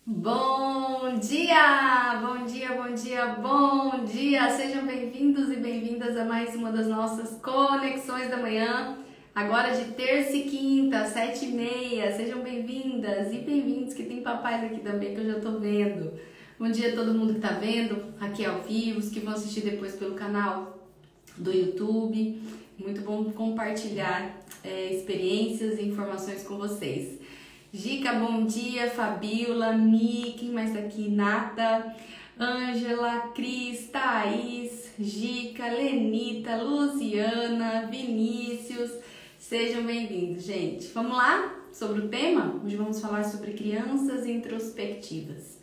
Bom dia, bom dia, bom dia, bom dia! Sejam bem-vindos e bem-vindas a mais uma das nossas conexões da manhã, agora de terça e quinta, 7h30. Sejam bem-vindas e bem-vindos, que tem papais aqui também que eu já tô vendo. Bom dia a todo mundo que tá vendo aqui ao vivo, os que vão assistir depois pelo canal do YouTube. Muito bom compartilhar experiências e informações com vocês. Gica, bom dia, Fabiola, Mi, quem mais tá aqui? Nata, Ângela, Cris, Thaís, Gica, Lenita, Luciana, Vinícius, sejam bem-vindos, gente. Vamos lá sobre o tema? Hoje vamos falar sobre crianças introspectivas.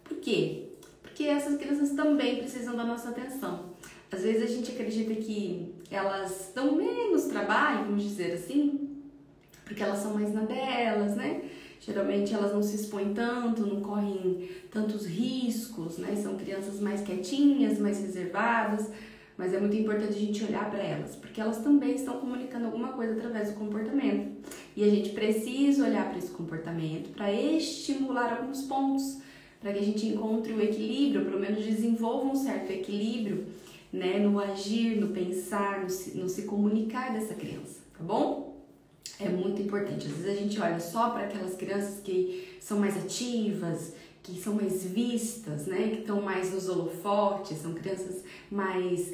Por quê? Porque essas crianças também precisam da nossa atenção. Às vezes a gente acredita que elas dão menos trabalho, vamos dizer assim, porque elas são mais na delas, né? Geralmente elas não se expõem tanto, não correm tantos riscos, né? São crianças mais quietinhas, mais reservadas, mas é muito importante a gente olhar para elas, porque elas também estão comunicando alguma coisa através do comportamento. E a gente precisa olhar para esse comportamento, para estimular alguns pontos, para que a gente encontre o equilíbrio, pelo menos desenvolva um certo equilíbrio, né? No agir, no pensar, no se comunicar dessa criança, tá bom? É muito importante. Às vezes a gente olha só para aquelas crianças que são mais ativas, que são mais vistas, né? Que estão mais nos holofotes, são crianças mais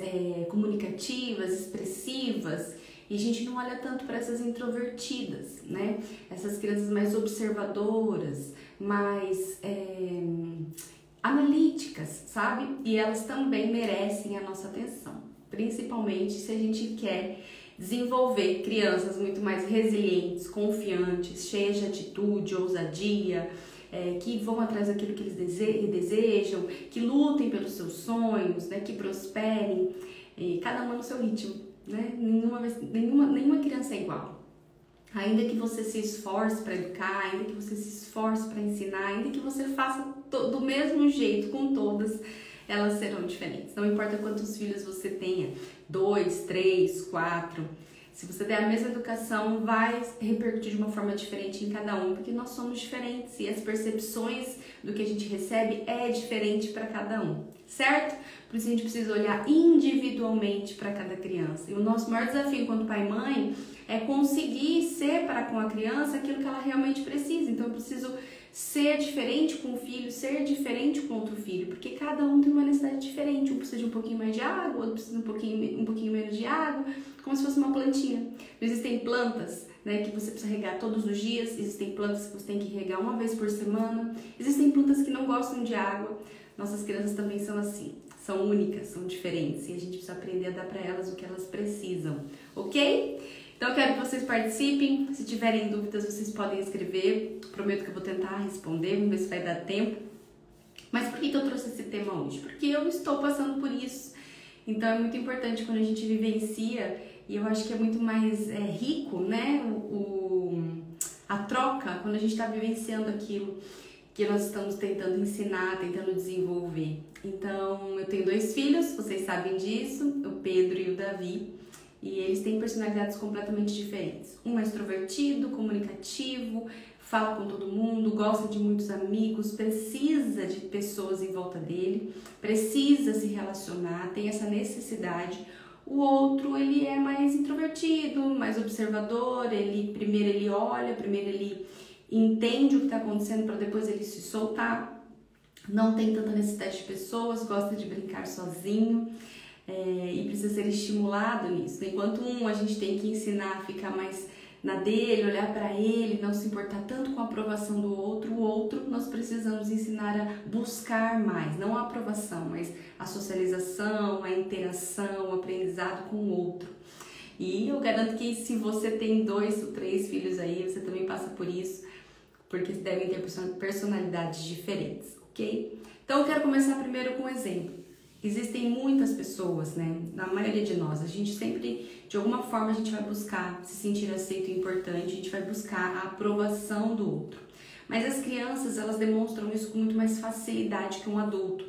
comunicativas, expressivas, e a gente não olha tanto para essas introvertidas, né? Essas crianças mais observadoras, mais analíticas, sabe? E elas também merecem a nossa atenção, principalmente se a gente quer desenvolver crianças muito mais resilientes, confiantes, cheias de atitude, ousadia, que vão atrás daquilo que eles desejam, que lutem pelos seus sonhos, né, que prosperem, cada uma no seu ritmo, né? Nenhuma criança é igual. Ainda que você se esforce para educar, ainda que você se esforce para ensinar, ainda que você faça do mesmo jeito com todas, elas serão diferentes. Não importa quantos filhos você tenha, 2, 3, 4. Se você der a mesma educação, vai repercutir de uma forma diferente em cada um, porque nós somos diferentes e as percepções do que a gente recebe é diferente para cada um, certo? Por isso a gente precisa olhar individualmente para cada criança. E o nosso maior desafio enquanto pai e mãe é conseguir ser para com a criança aquilo que ela realmente precisa. Então eu preciso ser diferente com o filho, ser diferente com outro filho, porque cada um tem uma necessidade diferente. Um precisa de um pouquinho mais de água, outro precisa de um pouquinho menos de água, como se fosse uma plantinha. Não existem plantas, né, que você precisa regar todos os dias, existem plantas que você tem que regar uma vez por semana, existem plantas que não gostam de água. Nossas crianças também são assim, são únicas, são diferentes, e a gente precisa aprender a dar para elas o que elas precisam, ok? Então eu quero que vocês participem, se tiverem dúvidas vocês podem escrever, prometo que eu vou tentar responder, vamos ver se vai dar tempo. Mas por que eu trouxe esse tema hoje? Porque eu estou passando por isso, então é muito importante quando a gente vivencia, e eu acho que é muito mais rico, né, a troca, quando a gente está vivenciando aquilo que nós estamos tentando ensinar, tentando desenvolver. Então eu tenho 2 filhos, vocês sabem disso, o Pedro e o Davi. E eles têm personalidades completamente diferentes. Um é extrovertido, comunicativo, fala com todo mundo, gosta de muitos amigos, precisa de pessoas em volta dele, precisa se relacionar, tem essa necessidade. O outro, ele é mais introvertido, mais observador, primeiro ele olha, primeiro ele entende o que está acontecendo para depois ele se soltar. Não tem tanta necessidade de pessoas, gosta de brincar sozinho. E precisa ser estimulado nisso. Enquanto a gente tem que ensinar a ficar mais na dele, olhar para ele, não se importar tanto com a aprovação do outro, o outro nós precisamos ensinar a buscar mais, não a aprovação, mas a socialização, a interação, o aprendizado com o outro. E eu garanto que se você tem 2 ou 3 filhos aí, você também passa por isso, porque devem ter personalidades diferentes, ok? Então eu quero começar primeiro com um exemplo. Existem muitas pessoas, né? Na maioria de nós, a gente sempre, de alguma forma, a gente vai buscar se sentir aceito e importante, a gente vai buscar a aprovação do outro. Mas as crianças, elas demonstram isso com muito mais facilidade que um adulto.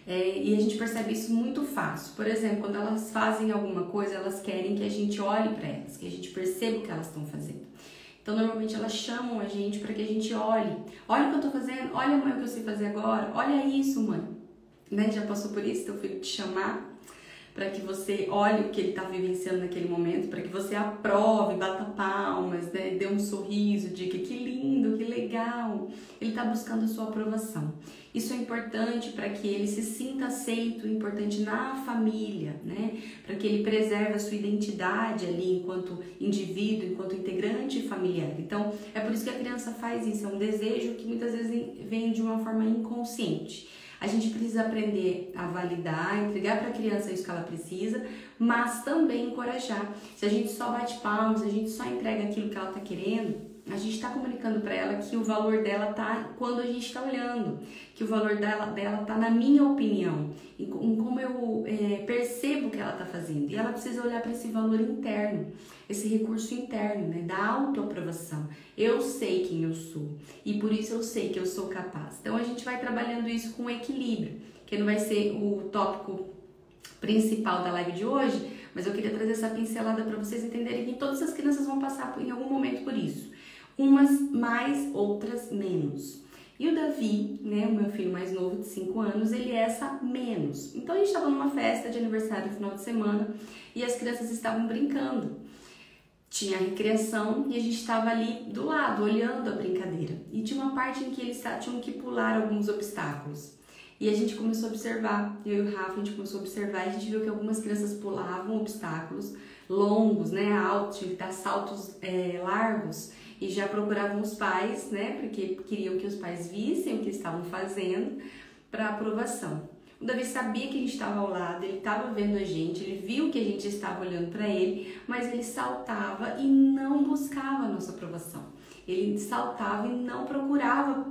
E a gente percebe isso muito fácil. Por exemplo, quando elas fazem alguma coisa, elas querem que a gente olhe para elas, que a gente perceba o que elas estão fazendo. Então, normalmente elas chamam a gente para que a gente olhe. Olha o que eu tô fazendo, olha, mãe, o que eu sei fazer agora, olha isso, mãe. Né? Já passou por isso, teu filho te chamar para que você olhe o que ele está vivenciando naquele momento, para que você aprove, bata palmas, né? Dê um sorriso, diga que lindo, que legal. Ele está buscando a sua aprovação. Isso é importante para que ele se sinta aceito, importante na família, né? Para que ele preserve a sua identidade ali enquanto indivíduo, enquanto integrante familiar. Então, é por isso que a criança faz isso, é um desejo que muitas vezes vem de uma forma inconsciente. A gente precisa aprender a validar, entregar para a criança isso que ela precisa, mas também encorajar. Se a gente só bate palmas, se a gente só entrega aquilo que ela está querendo, a gente está comunicando para ela que o valor dela está quando a gente está olhando, que o valor dela está na minha opinião, em como eu percebo o que ela está fazendo. E ela precisa olhar para esse valor interno, esse recurso interno, né, da autoaprovação. Eu sei quem eu sou e por isso eu sei que eu sou capaz. Então a gente vai trabalhando isso com equilíbrio, que não vai ser o tópico principal da live de hoje, mas eu queria trazer essa pincelada para vocês entenderem que todas as crianças vão passar em algum momento por isso. Umas mais, outras menos. E o Davi, né, o meu filho mais novo de 5 anos, ele é essa menos. Então a gente estava numa festa de aniversário no final de semana e as crianças estavam brincando. Tinha a recreação e a gente estava ali do lado, olhando a brincadeira. E tinha uma parte em que eles tinham que pular alguns obstáculos. E a gente começou a observar, eu e o Rafa, a gente começou a observar e a gente viu que algumas crianças pulavam obstáculos longos, né, altos, tinha que dar saltos largos. E já procuravam os pais, né, porque queriam que os pais vissem o que estavam fazendo para aprovação. O Davi sabia que a gente estava ao lado, ele estava vendo a gente, ele viu que a gente estava olhando para ele, mas ele saltava e não buscava a nossa aprovação. Ele saltava e não procurava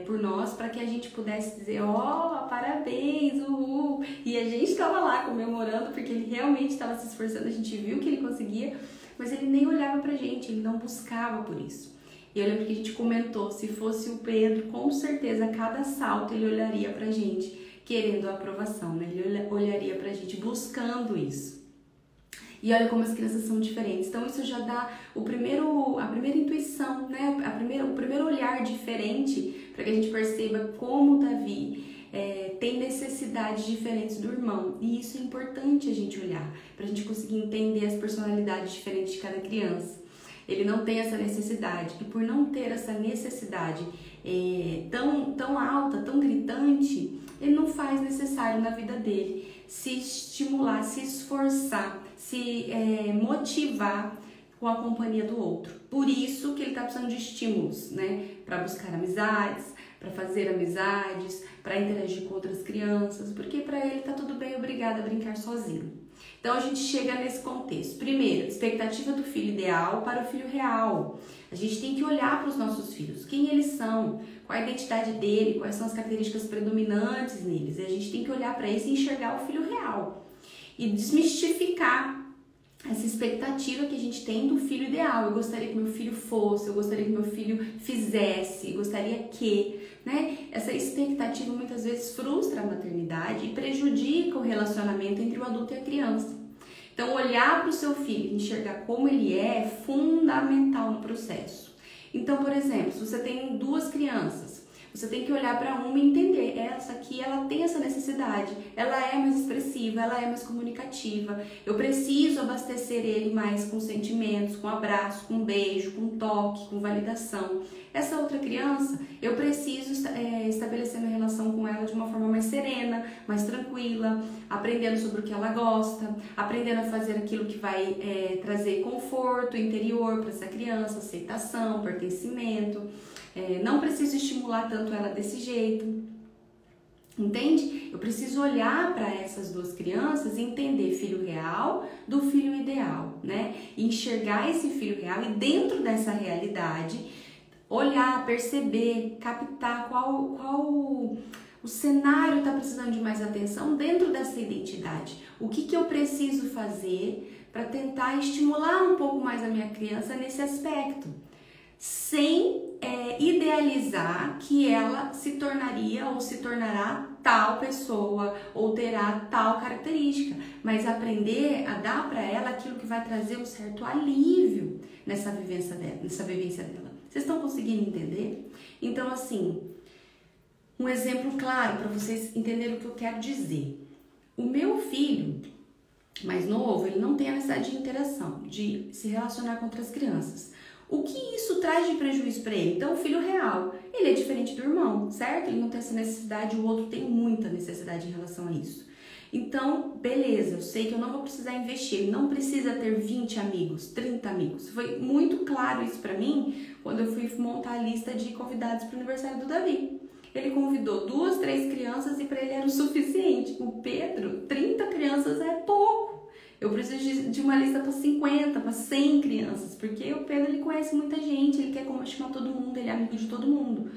por nós para que a gente pudesse dizer, ó, parabéns, uhul. E a gente estava lá comemorando porque ele realmente estava se esforçando, a gente viu que ele conseguia, mas ele nem olhava pra gente, ele não buscava por isso. E eu lembro que a gente comentou, se fosse o Pedro, com certeza, a cada salto ele olharia pra gente, querendo a aprovação, né? Ele olharia pra gente buscando isso. E olha como as crianças são diferentes. Então isso já dá a primeira intuição, né? O primeiro olhar diferente para que a gente perceba como o Davi tem necessidades diferentes do irmão. E isso é importante a gente olhar, para a gente conseguir entender as personalidades diferentes de cada criança. Ele não tem essa necessidade, e por não ter essa necessidade tão alta, tão gritante, ele não faz necessário na vida dele se estimular, se esforçar, se motivar com a companhia do outro. Por isso que ele está precisando de estímulos, né? Para buscar amizades, para fazer amizades, para interagir com outras crianças, porque para ele tá tudo bem, obrigado a brincar sozinho. Então a gente chega nesse contexto. Primeiro, expectativa do filho ideal para o filho real. A gente tem que olhar para os nossos filhos, quem eles são, qual a identidade dele, quais são as características predominantes neles. E a gente tem que olhar para isso e enxergar o filho real e desmistificar essa expectativa que a gente tem do filho ideal. Eu gostaria que meu filho fosse, eu gostaria que meu filho fizesse, eu gostaria que, né? Essa expectativa muitas vezes frustra a maternidade e prejudica o relacionamento entre o adulto e a criança. Então, olhar para o seu filho, enxergar como ele é fundamental no processo. Então, por exemplo, se você tem 2 crianças, você tem que olhar para uma e entender, essa aqui, ela tem essa necessidade, ela é mais expressiva, ela é mais comunicativa, eu preciso abastecer ele mais com sentimentos, com abraço, com beijo, com toque, com validação. Essa outra criança, eu preciso estabelecer minha relação com ela de uma forma mais serena, mais tranquila, aprendendo sobre o que ela gosta, aprendendo a fazer aquilo que vai trazer conforto interior para essa criança, aceitação, pertencimento. Não preciso estimular tanto ela desse jeito, entende? Eu preciso olhar para essas 2 crianças e entender filho real do filho ideal, né? E enxergar esse filho real e dentro dessa realidade, olhar, perceber, captar qual o cenário está precisando de mais atenção dentro dessa identidade. O que eu preciso fazer para tentar estimular um pouco mais a minha criança nesse aspecto? Sem idealizar que ela se tornaria ou se tornará tal pessoa ou terá tal característica, mas aprender a dar para ela aquilo que vai trazer um certo alívio nessa vivência dela. Vocês estão conseguindo entender? Então, assim, um exemplo claro para vocês entenderem o que eu quero dizer. O meu filho mais novo, ele não tem a necessidade de interação, de se relacionar com outras crianças. O que isso traz de prejuízo para ele? Então, o filho real, ele é diferente do irmão, certo? Ele não tem essa necessidade, o outro tem muita necessidade em relação a isso. Então, beleza, eu sei que eu não vou precisar investir, ele não precisa ter 20 amigos, 30 amigos. Foi muito claro isso para mim quando eu fui montar a lista de convidados para o aniversário do Davi. Ele convidou 2, 3 crianças e para ele era o suficiente. O Pedro, 30 crianças é pouco. Eu preciso de uma lista para 50, para 100 crianças, porque o Pedro, ele conhece muita gente, ele quer chamar todo mundo, ele é amigo de todo mundo.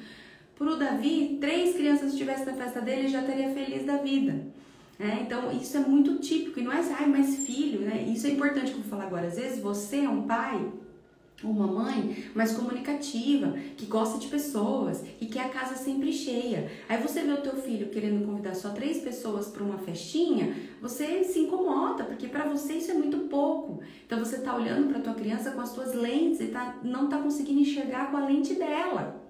Para o Davi, 3 crianças estivessem na festa dele, ele já estaria feliz da vida. Então, isso é muito típico, e não é assim, mas filho, né? Isso é importante que eu vou falar agora. Às vezes você é um pai ou uma mãe mais comunicativa, que gosta de pessoas, que quer a casa sempre cheia. Aí você vê o teu filho querendo convidar só 3 pessoas para uma festinha, você se incomoda, porque para você isso é muito pouco. Então você tá olhando para tua criança com as tuas lentes e não tá conseguindo enxergar com a lente dela.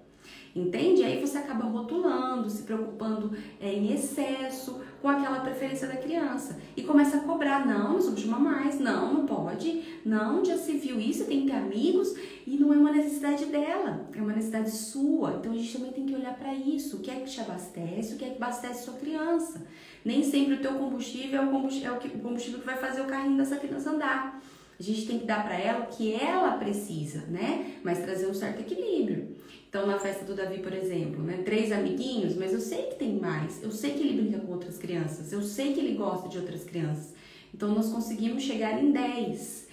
Entende? Aí você acaba rotulando, se preocupando em excesso com aquela preferência da criança. E começa a cobrar, não subestima mais, não pode, não, já se viu isso, tem que ter amigos, e não é uma necessidade dela, é uma necessidade sua. Então a gente também tem que olhar para isso, o que é que te abastece, o que é que abastece sua criança. Nem sempre o teu combustível é o combustível que vai fazer o carrinho dessa criança andar. A gente tem que dar para ela o que ela precisa, né? Mas trazer um certo equilíbrio. Então, na festa do Davi, por exemplo, né? 3 amiguinhos, mas eu sei que tem mais. Eu sei que ele brinca com outras crianças. Eu sei que ele gosta de outras crianças. Então, nós conseguimos chegar em 10.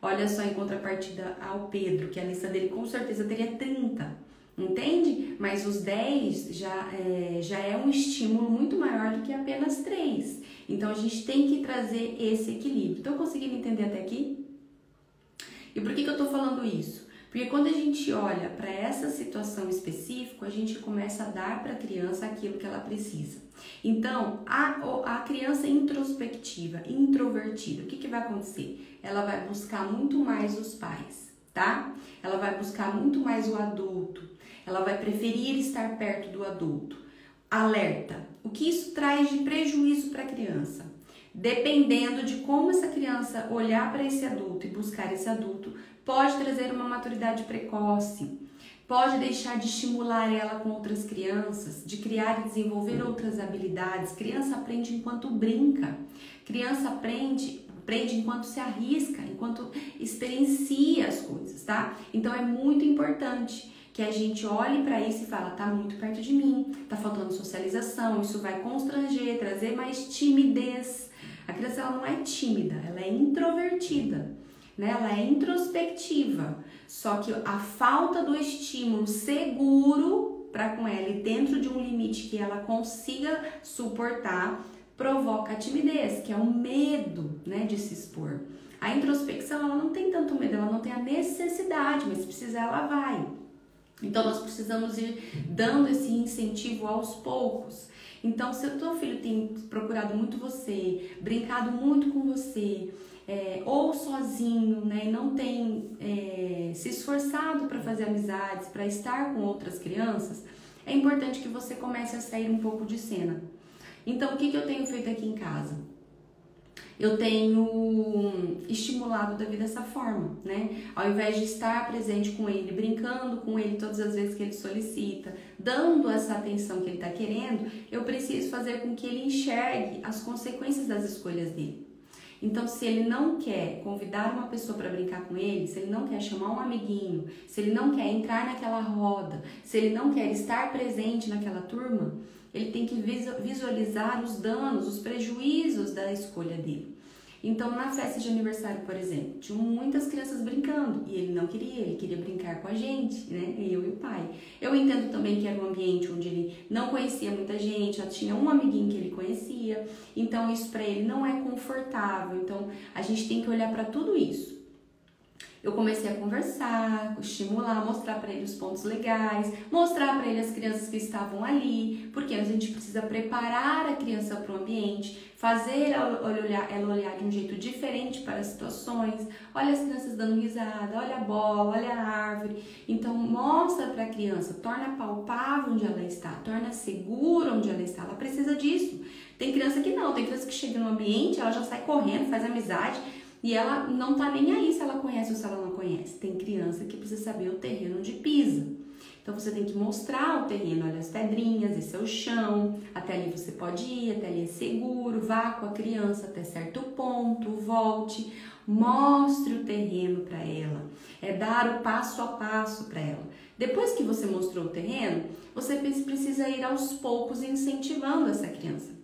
Olha só, em contrapartida ao Pedro, que a lista dele com certeza teria 30. Entende? Mas os 10 já é um estímulo muito maior do que apenas 3. Então, a gente tem que trazer esse equilíbrio. Estão conseguindo entender até aqui? E por que eu estou falando isso? Porque quando a gente olha para essa situação específica, a gente começa a dar para a criança aquilo que ela precisa. Então, a criança introspectiva, introvertida, o que vai acontecer? Ela vai buscar muito mais os pais, tá? Ela vai buscar muito mais o adulto. Ela vai preferir estar perto do adulto. Alerta! O que isso traz de prejuízo para a criança? Dependendo de como essa criança olhar para esse adulto e buscar esse adulto, pode trazer uma maturidade precoce, pode deixar de estimular ela com outras crianças, de criar e desenvolver outras habilidades. Criança aprende enquanto brinca, criança aprende enquanto se arrisca, enquanto experiencia as coisas, tá? Então é muito importante que a gente olhe para isso e fala, tá muito perto de mim, tá faltando socialização, isso vai constranger, trazer mais timidez. A criança, ela não é tímida, ela é introvertida, né? Ela é introspectiva, só que a falta do estímulo seguro para com ela e dentro de um limite que ela consiga suportar, provoca a timidez, que é o medo, né, de se expor. A introspecção, ela não tem tanto medo, ela não tem a necessidade, mas se precisar, ela vai. Então, nós precisamos ir dando esse incentivo aos poucos. Então, se o teu filho tem procurado muito você, brincado muito com você, ou sozinho, né, e não tem se esforçado para fazer amizades, para estar com outras crianças, é importante que você comece a sair um pouco de cena. Então, o que eu tenho feito aqui em casa? Eu tenho estimulado o Davi dessa forma, né? Ao invés de estar presente com ele, brincando com ele todas as vezes que ele solicita, dando essa atenção que ele está querendo, eu preciso fazer com que ele enxergue as consequências das escolhas dele. Então, se ele não quer convidar uma pessoa para brincar com ele, se ele não quer chamar um amiguinho, se ele não quer entrar naquela roda, se ele não quer estar presente naquela turma, ele tem que visualizar os danos, os prejuízos da escolha dele. Então, na festa de aniversário, por exemplo, tinham muitas crianças brincando e ele não queria, ele queria brincar com a gente, né? Eu e o pai. Eu entendo também que era um ambiente onde ele não conhecia muita gente, já tinha um amiguinho que ele conhecia, então isso para ele não é confortável. Então, a gente tem que olhar para tudo isso. Eu comecei a conversar, estimular, mostrar para ele os pontos legais, mostrar para ele as crianças que estavam ali, porque a gente precisa preparar a criança para o ambiente, fazer ela olhar de um jeito diferente para as situações. Olha as crianças dando risada, olha a bola, olha a árvore. Então mostra para a criança, torna palpável onde ela está, torna segura onde ela está. Ela precisa disso. Tem criança que não, tem criança que chega no ambiente, ela já sai correndo, faz amizade. E ela não tá nem aí se ela conhece ou se ela não conhece. Tem criança que precisa saber o terreno onde pisa. Então você tem que mostrar o terreno, olha as pedrinhas, esse é o chão, até ali você pode ir, até ali é seguro, vá com a criança até certo ponto, volte, mostre o terreno para ela. É dar o passo a passo para ela. Depois que você mostrou o terreno, você precisa ir aos poucos incentivando essa criança.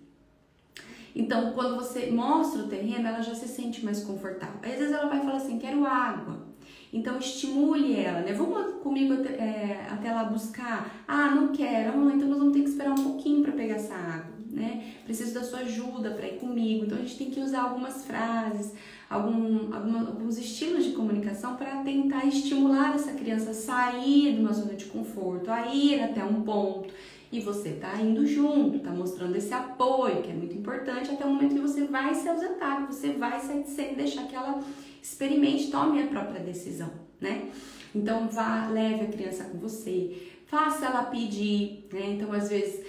Então, quando você mostra o terreno, ela já se sente mais confortável. Às vezes ela vai falar assim, quero água. Então, estimule ela, né? Vamos comigo até lá buscar. Ah, não quero. Então nós vamos ter que esperar um pouquinho para pegar essa água, né? Preciso da sua ajuda para ir comigo. Então, a gente tem que usar algumas frases, alguns estilos de comunicação para tentar estimular essa criança a sair de uma zona de conforto, a ir até um ponto. E você tá indo junto, tá mostrando esse apoio, que é muito importante, até o momento que você vai se ausentar, que você vai sair de cena e deixar que ela experimente, tome a própria decisão, né? Então, leve a criança com você, faça ela pedir, né? Então, às vezes,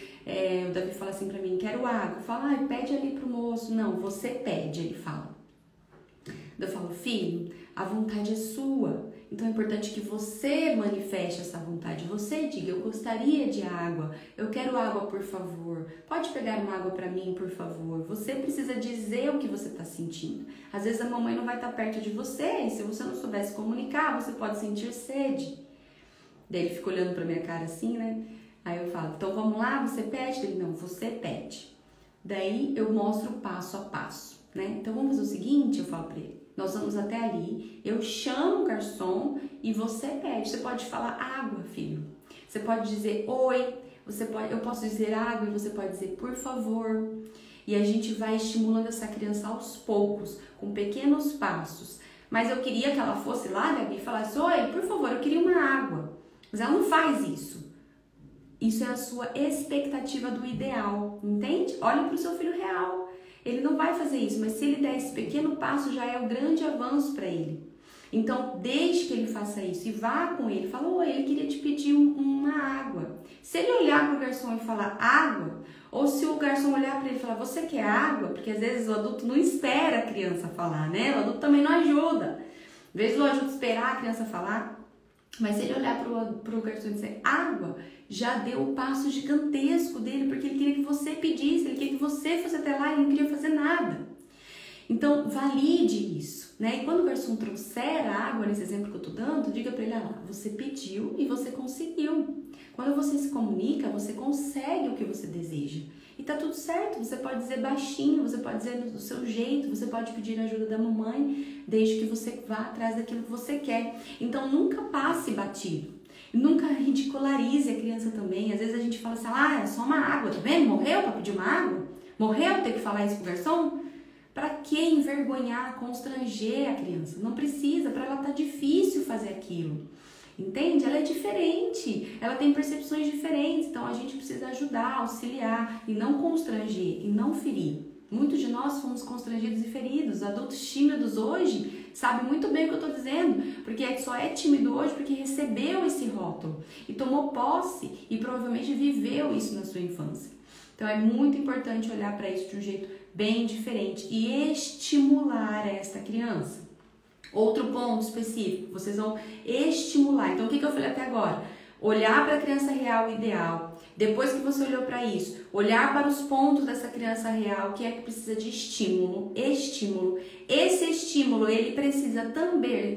o Davi fala assim pra mim, quero água. Eu falo, pede ali pro moço. Não, você pede, ele fala. Eu falo, filho, a vontade é sua. Então é importante que você manifeste essa vontade. Você diga, eu gostaria de água, eu quero água, por favor. Pode pegar uma água para mim, por favor. Você precisa dizer o que você está sentindo. Às vezes a mamãe não vai estar perto de você e se você não soubesse comunicar, você pode sentir sede. Daí ele fica olhando para minha cara assim, né? Aí eu falo, então vamos lá, você pede? Ele, não, você pede. Daí eu mostro passo a passo, né? Então vamos fazer o seguinte, eu falo para ele. Nós vamos até ali, eu chamo o garçom e você pede. Você pode falar água, filho. Você pode dizer oi, eu posso dizer água e você pode dizer por favor. E a gente vai estimulando essa criança aos poucos, com pequenos passos. Mas eu queria que ela fosse lá, Gabi, e falasse, oi, por favor, eu queria uma água. Mas ela não faz isso. Isso é a sua expectativa do ideal, entende? Olha para o seu filho real. Ele não vai fazer isso, mas se ele der esse pequeno passo, já é um grande avanço para ele. Então, deixe que ele faça isso e vá com ele. Fala, oi, ele queria te pedir uma água. Se ele olhar para o garçom e falar água, ou se o garçom olhar para ele e falar, você quer água? Porque às vezes o adulto não espera a criança falar, né? O adulto também não ajuda. Às vezes o adulto esperar a criança falar, mas se ele olhar para o garçom e dizer água, já deu o passo gigantesco dele, porque ele queria que você pedisse, ele queria que você fosse até lá, ele não queria fazer nada. Então, valide isso, né? E quando o garçom trouxer a água, nesse exemplo que eu tô dando, diga para ele, você pediu e você conseguiu. Quando você se comunica, você consegue o que você deseja. E tá tudo certo, você pode dizer baixinho, você pode dizer do seu jeito, você pode pedir a ajuda da mamãe, desde que você vá atrás daquilo que você quer. Então, nunca passe batido. Nunca ridicularize a criança também. Às vezes a gente fala assim, é só uma água, tá vendo? Morreu pra pedir uma água? Morreu ter que falar isso pro garçom? Pra que envergonhar, constranger a criança? Não precisa, pra ela tá difícil fazer aquilo. Entende? Ela é diferente, ela tem percepções diferentes, então a gente precisa ajudar, auxiliar e não constranger e não ferir. Muitos de nós fomos constrangidos e feridos. Adultos tímidos hoje sabem muito bem o que eu estou dizendo, porque só é tímido hoje porque recebeu esse rótulo e tomou posse e provavelmente viveu isso na sua infância. Então é muito importante olhar para isso de um jeito bem diferente e estimular esta criança. Outro ponto específico, vocês vão estimular. Então o que eu falei até agora? Olhar para a criança real ideal. Depois que você olhou para isso, olhar para os pontos dessa criança real, que é que precisa de estímulo. Esse estímulo, ele precisa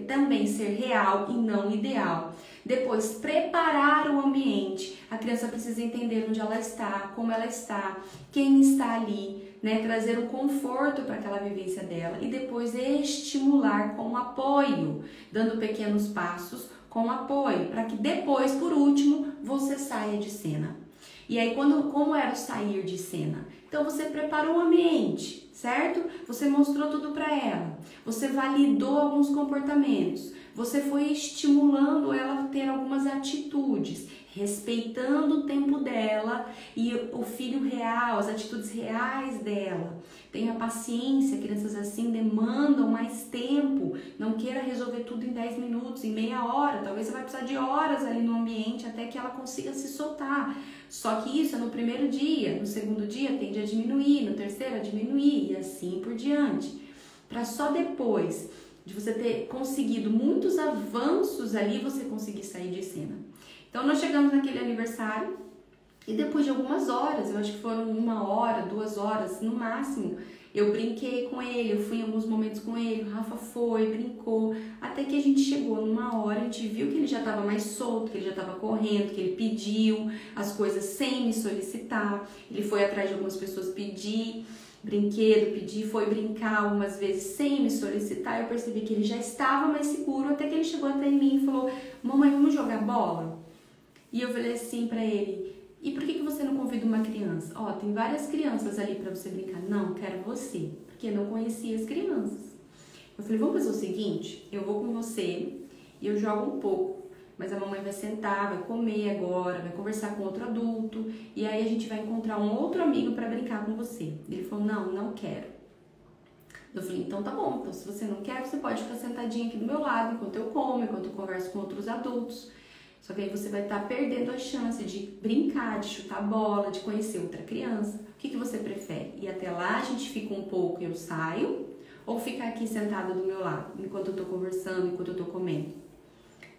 também ser real e não ideal. Depois, preparar o ambiente. A criança precisa entender onde ela está, como ela está, quem está ali, né? Trazer um conforto para aquela vivência dela. E depois estimular com apoio, dando pequenos passos com apoio, para que depois, por último, você saia de cena. E aí, como era o sair de cena? Então, você preparou o ambiente, certo? Você mostrou tudo para ela. Você validou alguns comportamentos. você foi estimulando ela a ter algumas atitudes, respeitando o tempo dela e o filho real, as atitudes reais dela. Tenha paciência, crianças assim demandam mais tempo. Não queira resolver tudo em 10 minutos, em meia hora. Talvez você vai precisar de horas ali no ambiente até que ela consiga se soltar. Só que isso é no primeiro dia, no segundo dia tende a diminuir, no terceiro a diminuir e assim por diante. Para só depois de você ter conseguido muitos avanços ali, você conseguir sair de cena. Então nós chegamos naquele aniversário e depois de algumas horas, eu acho que foram 1 hora, 2 horas no máximo, eu brinquei com ele, eu fui em alguns momentos com ele, o Rafa foi, brincou, até que a gente chegou numa hora, a gente viu que ele já estava mais solto, que ele já estava correndo, que ele pediu as coisas sem me solicitar, ele foi atrás de algumas pessoas pedir brinquedo, foi brincar algumas vezes sem me solicitar. Eu percebi que ele já estava mais seguro, até que ele chegou até mim e falou: mamãe, vamos jogar bola? E eu falei assim pra ele: e por que você não convida uma criança? Ó, tem várias crianças ali pra você brincar. Não, quero você, porque eu não conhecia as crianças. Eu falei: vamos fazer o seguinte, eu vou com você e eu jogo um pouco, mas a mamãe vai sentar, vai comer agora, vai conversar com outro adulto e aí a gente vai encontrar um outro amigo para brincar com você. Ele falou: não quero. Eu falei: então tá bom, então se você não quer, você pode ficar sentadinha aqui do meu lado enquanto eu como, enquanto eu converso com outros adultos. Só que aí você vai estar perdendo a chance de brincar, de chutar bola, de conhecer outra criança. O que você prefere? Ir até lá, a gente fica um pouco e eu saio? Ou ficar aqui sentada do meu lado, enquanto eu tô conversando, enquanto eu tô comendo?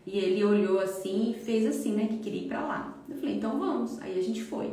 E ele olhou assim e fez assim, né, que queria ir pra lá. Eu falei: então vamos. Aí a gente foi.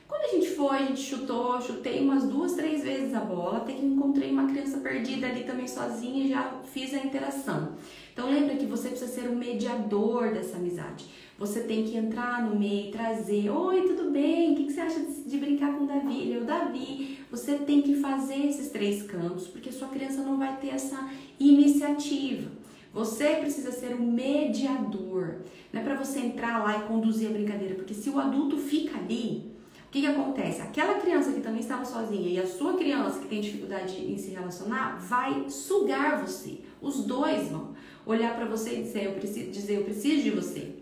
Quando a gente foi, a gente chutei umas 2, 3 vezes a bola, até que eu encontrei uma criança perdida ali também sozinha e já fiz a interação. Então lembra que você precisa ser o mediador dessa amizade. Você tem que entrar no meio e trazer: oi, tudo bem? O que você acha de brincar com o Davi? Ele é o Davi. Você tem que fazer esses 3 campos, porque a sua criança não vai ter essa iniciativa. Você precisa ser o mediador. Não é para você entrar lá e conduzir a brincadeira, porque se o adulto fica ali, o que acontece? Aquela criança que também estava sozinha e a sua criança que tem dificuldade em se relacionar vai sugar você. Os dois vão olhar para você e dizer: eu preciso de você.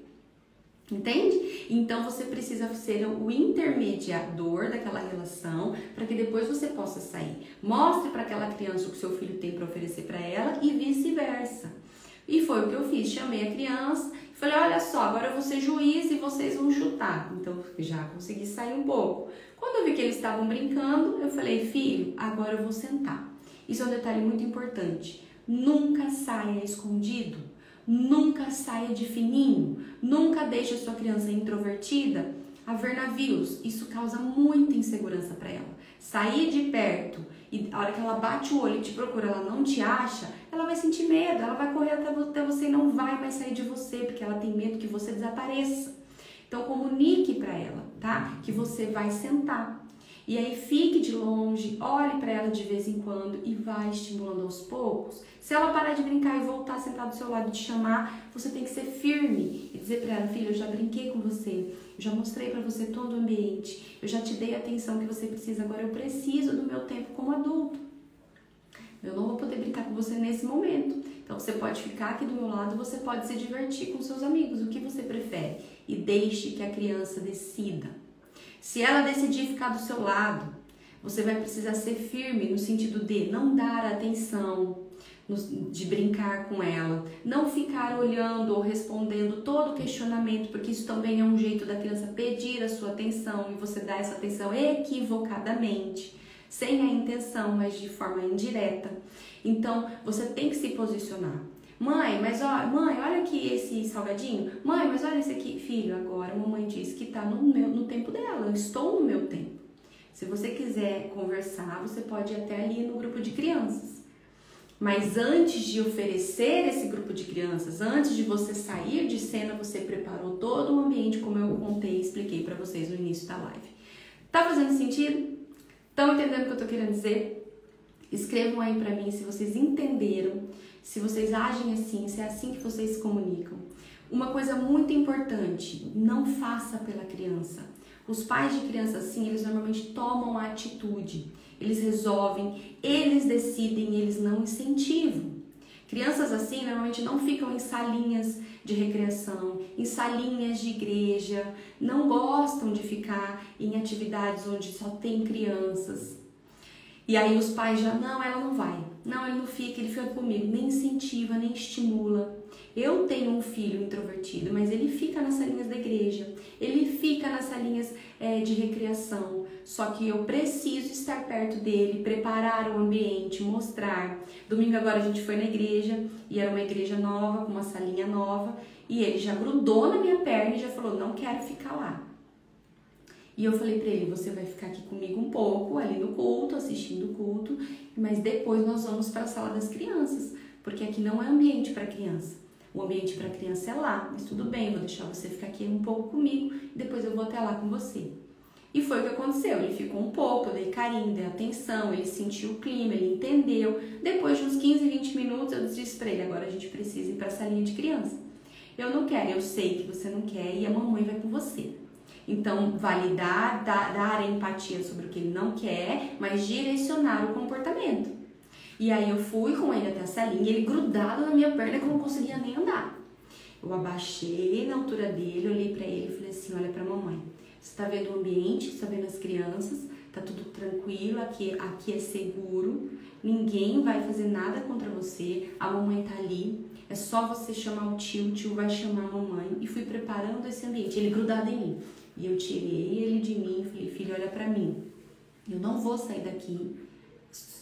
Entende? Então você precisa ser o intermediador daquela relação para que depois você possa sair. Mostre para aquela criança o que seu filho tem para oferecer para ela e vice-versa. E foi o que eu fiz. Chamei a criança e falei: olha só, agora eu vou ser juiz e vocês vão chutar. Então já consegui sair um pouco. Quando eu vi que eles estavam brincando, eu falei: filho, agora eu vou sentar. Isso é um detalhe muito importante. Nunca saia escondido. Nunca saia de fininho, nunca deixe a sua criança introvertida a ver navios. Isso causa muita insegurança para ela. Sair de perto e a hora que ela bate o olho e te procura, ela não te acha, ela vai sentir medo, ela vai correr até você e não vai mais sair de você, porque ela tem medo que você desapareça. Então comunique para ela, tá? Que você vai sentar. E aí fique de longe, olhe para ela de vez em quando e vai estimulando aos poucos. Se ela parar de brincar e voltar a sentar do seu lado e te chamar, você tem que ser firme e dizer para ela: filha, eu já brinquei com você, eu já mostrei para você todo o ambiente, eu já te dei a atenção que você precisa, agora eu preciso do meu tempo como adulto. Eu não vou poder brincar com você nesse momento. Então você pode ficar aqui do meu lado, você pode se divertir com seus amigos, o que você prefere. E deixe que a criança decida. Se ela decidir ficar do seu lado, você vai precisar ser firme no sentido de não dar atenção, de brincar com ela, não ficar olhando ou respondendo todo questionamento, porque isso também é um jeito da criança pedir a sua atenção e você dá essa atenção equivocadamente, sem a intenção, mas de forma indireta. Então, você tem que se posicionar. Mãe, olha aqui esse salgadinho. Mãe, mas olha esse aqui. Filho, agora a mamãe disse que tá no tempo dela, eu estou no meu tempo. Se você quiser conversar, você pode ir até ali no grupo de crianças. Mas antes de oferecer esse grupo de crianças, antes de você sair de cena, você preparou todo o ambiente, como eu contei e expliquei para vocês no início da live. Tá fazendo sentido? Estão entendendo o que eu tô querendo dizer? Escrevam aí pra mim se vocês entenderam, se vocês agem assim, se é assim que vocês se comunicam. Uma coisa muito importante, não faça pela criança. Os pais de criança assim, eles normalmente tomam a atitude, eles resolvem, eles decidem, eles não incentivam. Crianças assim normalmente não ficam em salinhas de recreação, em salinhas de igreja, não gostam de ficar em atividades onde só tem crianças. E aí os pais já, não, ela não vai, não, ele não fica, ele fica comigo, nem incentiva, nem estimula. Eu tenho um filho introvertido, mas ele fica nas salinhas da igreja, ele fica nas salinhas de recreação, só que eu preciso estar perto dele, preparar o ambiente, mostrar. Domingo agora a gente foi na igreja, e era uma igreja nova, com uma salinha nova, e ele já grudou na minha perna e já falou, não quero ficar lá. E eu falei pra ele, você vai ficar aqui comigo um pouco, ali no culto, assistindo o culto, mas depois nós vamos para a sala das crianças, porque aqui não é ambiente para criança. O ambiente para criança é lá, mas tudo bem, vou deixar você ficar aqui um pouco comigo e depois eu vou até lá com você. E foi o que aconteceu, ele ficou um pouco, eu dei carinho, dei atenção, ele sentiu o clima, ele entendeu. Depois de uns 15, 20 minutos eu disse pra ele, agora a gente precisa ir para a salinha de criança. Eu não quero, eu sei que você não quer e a mamãe vai com você. Então, validar, dar a empatia sobre o que ele não quer, mas direcionar o comportamento. E aí eu fui com ele até a salinha, ele grudado na minha perna que eu não conseguia nem andar. Eu abaixei na altura dele, olhei pra ele e falei assim, olha pra mamãe, você tá vendo o ambiente, você tá vendo as crianças, tá tudo tranquilo, aqui é seguro, ninguém vai fazer nada contra você, a mamãe tá ali, é só você chamar o tio vai chamar a mamãe. E fui preparando esse ambiente, ele grudado em mim. E eu tirei ele de mim e falei, filho, olha pra mim, eu não vou sair daqui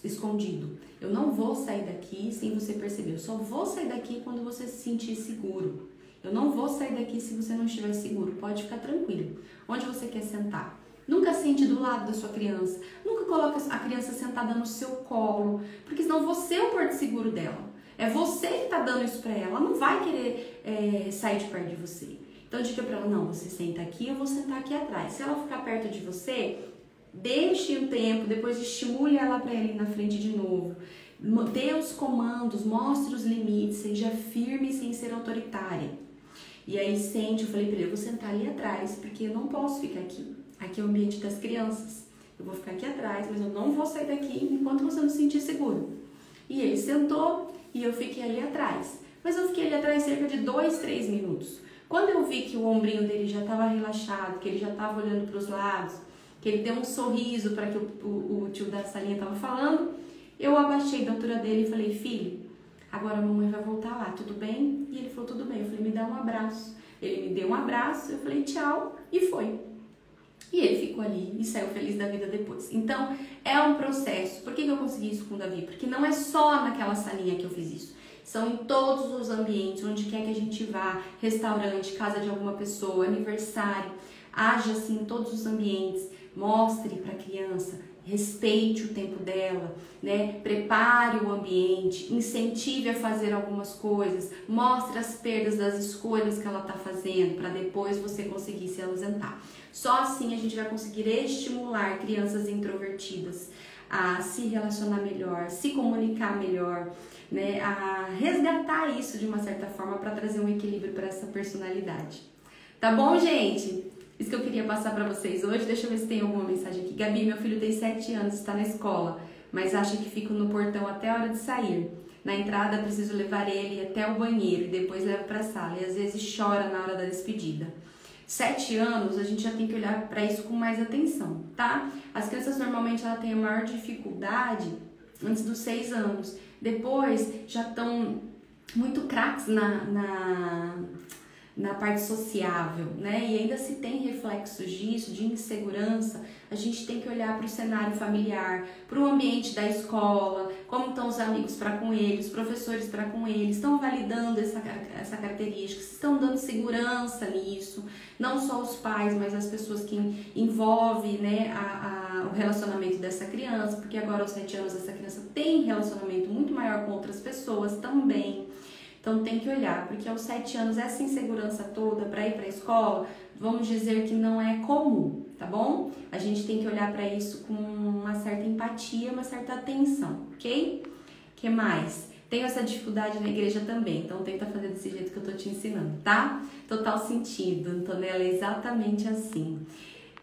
escondido, eu não vou sair daqui sem você perceber, eu só vou sair daqui quando você se sentir seguro, eu não vou sair daqui se você não estiver seguro, pode ficar tranquilo, onde você quer sentar. Nunca sente do lado da sua criança, nunca coloque a criança sentada no seu colo, porque senão você é o porto seguro dela, é você que tá dando isso pra ela, ela não vai querer sair de perto de você. Então, diga pra ela, não, você senta aqui, eu vou sentar aqui atrás. Se ela ficar perto de você, deixe um tempo, depois estimule ela pra ela ir na frente de novo. Dê os comandos, mostre os limites, seja firme sem ser autoritária. E aí sente, eu falei pra ele, eu vou sentar ali atrás, porque eu não posso ficar aqui. Aqui é o ambiente das crianças. Eu vou ficar aqui atrás, mas eu não vou sair daqui enquanto você não se sentir seguro. E ele sentou e eu fiquei ali atrás. Mas eu fiquei ali atrás cerca de 2, 3 minutos. Quando eu vi que o ombrinho dele já estava relaxado, que ele já estava olhando para os lados, que ele deu um sorriso para que o tio da salinha estava falando, eu abaixei da altura dele e falei, filho, agora a mamãe vai voltar lá, tudo bem? E ele falou, tudo bem. Eu falei, me dá um abraço. Ele me deu um abraço, eu falei, tchau, e foi. E ele ficou ali e saiu feliz da vida depois. Então, é um processo. Por que eu consegui isso com o Davi? Porque não é só naquela salinha que eu fiz isso. São em todos os ambientes, onde quer que a gente vá, restaurante, casa de alguma pessoa, aniversário, haja assim em todos os ambientes, mostre para a criança, respeite o tempo dela, né? Prepare o ambiente, incentive a fazer algumas coisas, mostre as perdas das escolhas que ela está fazendo, para depois você conseguir se ausentar. Só assim a gente vai conseguir estimular crianças introvertidas a se relacionar melhor, se comunicar melhor, né, a resgatar isso de uma certa forma para trazer um equilíbrio para essa personalidade. Tá bom, gente? Isso que eu queria passar para vocês hoje. Deixa eu ver se tem alguma mensagem aqui. Gabi, meu filho tem 7 anos, está na escola, mas acha que fico no portão até a hora de sair. Na entrada preciso levar ele até o banheiro e depois levo para a sala. E às vezes chora na hora da despedida. 7 anos, a gente já tem que olhar para isso com mais atenção, tá? As crianças normalmente ela tem a maior dificuldade antes dos 6 anos. Depois já estão muito craques na parte sociável, né? E ainda se tem reflexos disso, de insegurança, a gente tem que olhar para o cenário familiar, para o ambiente da escola, como estão os amigos para com eles, os professores para com eles, estão validando essa característica, estão dando segurança nisso, não só os pais, mas as pessoas que envolvem, né, o relacionamento dessa criança, porque agora aos 7 anos essa criança tem relacionamento muito maior com outras pessoas também. Então tem que olhar, porque aos 7 anos essa insegurança toda para ir para a escola, vamos dizer que não é comum, tá bom? A gente tem que olhar para isso com uma certa empatia, uma certa atenção, ok? O que mais? Tenho essa dificuldade na igreja também, então tenta fazer desse jeito que eu tô te ensinando, tá? Total sentido, Antonella, é exatamente assim.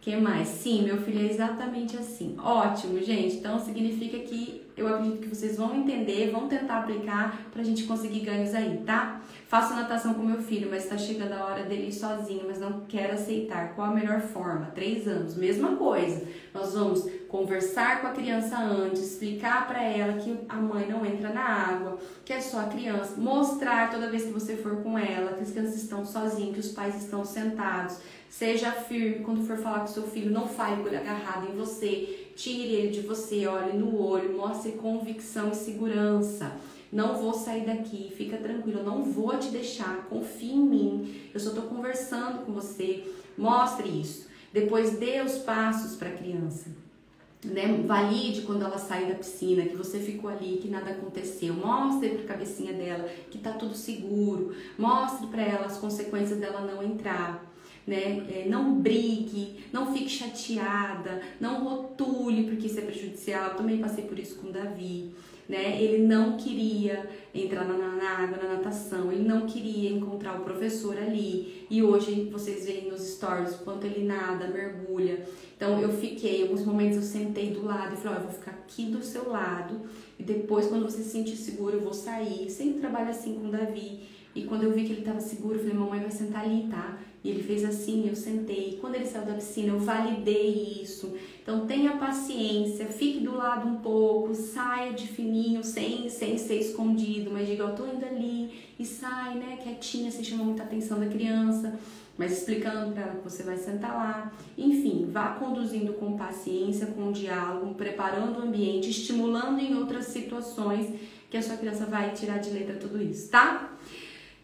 Que mais? Sim, meu filho é exatamente assim. Ótimo, gente. Então significa que eu acredito que vocês vão entender, vão tentar aplicar pra gente conseguir ganhos aí, tá? Faço natação com meu filho, mas tá chegando a hora dele ir sozinho, mas não quero aceitar. Qual a melhor forma? 3 anos, mesma coisa. Nós vamos conversar com a criança antes, explicar pra ela que a mãe não entra na água, que é só a criança, mostrar toda vez que você for com ela que as crianças estão sozinhas, que os pais estão sentados. Seja firme quando for falar com seu filho, não fale com ele agarrado em você, tire ele de você, olhe no olho, mostre convicção e segurança. Não vou sair daqui, fica tranquilo, eu não vou te deixar, confie em mim, eu só estou conversando com você, mostre isso. Depois dê os passos para a criança, né? Valide quando ela sair da piscina, que você ficou ali, que nada aconteceu. Mostre para a cabecinha dela que tá tudo seguro, mostre para ela as consequências dela não entrar. Né? Não brigue, não fique chateada, não rotule porque isso é prejudicial. Eu também passei por isso com o Davi, né? Ele não queria entrar na água, na natação, ele não queria encontrar o professor ali, e hoje vocês veem nos stories o quanto ele nada, mergulha. Então eu fiquei, em alguns momentos eu sentei do lado e falei, ó, eu vou ficar aqui do seu lado e depois quando você se sentir seguro eu vou sair. Sempre trabalho assim com o Davi. E quando eu vi que ele estava seguro, eu falei, mamãe vai sentar ali, tá? E ele fez assim, eu sentei. Quando ele saiu da piscina, eu validei isso. Então tenha paciência, fique do lado um pouco, saia de fininho, sem ser escondido, mas diga, eu tô indo ali, e sai, né, quietinha, você chama muita atenção da criança, mas explicando para ela que você vai sentar lá. Enfim, vá conduzindo com paciência, com diálogo, preparando o ambiente, estimulando em outras situações que a sua criança vai tirar de letra tudo isso, tá?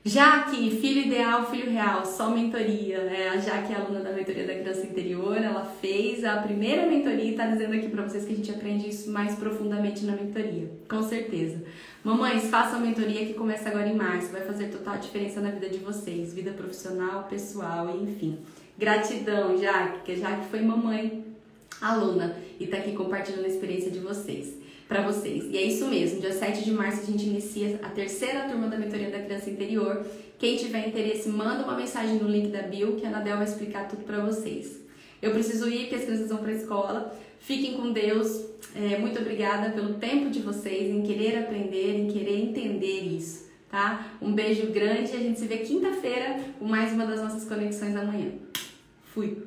Jaque, filho ideal, filho real, só mentoria, né? A Jaque é aluna da mentoria da criança interior, ela fez a primeira mentoria e tá dizendo aqui pra vocês que a gente aprende isso mais profundamente na mentoria, com certeza. Mamães, façam a mentoria que começa agora em março, vai fazer total diferença na vida de vocês, vida profissional, pessoal, enfim. Gratidão, Jaque, que a Jaque foi mamãe, aluna, e tá aqui compartilhando a experiência de vocês. Para vocês. E é isso mesmo, dia 7 de março a gente inicia a 3ª turma da mentoria da criança interior. Quem tiver interesse, manda uma mensagem no link da bio que a Anabel vai explicar tudo para vocês. Eu preciso ir, porque as crianças vão para a escola. Fiquem com Deus. Muito obrigada pelo tempo de vocês em querer aprender, em querer entender isso, tá? Um beijo grande e a gente se vê quinta-feira com mais uma das nossas conexões da manhã. Fui!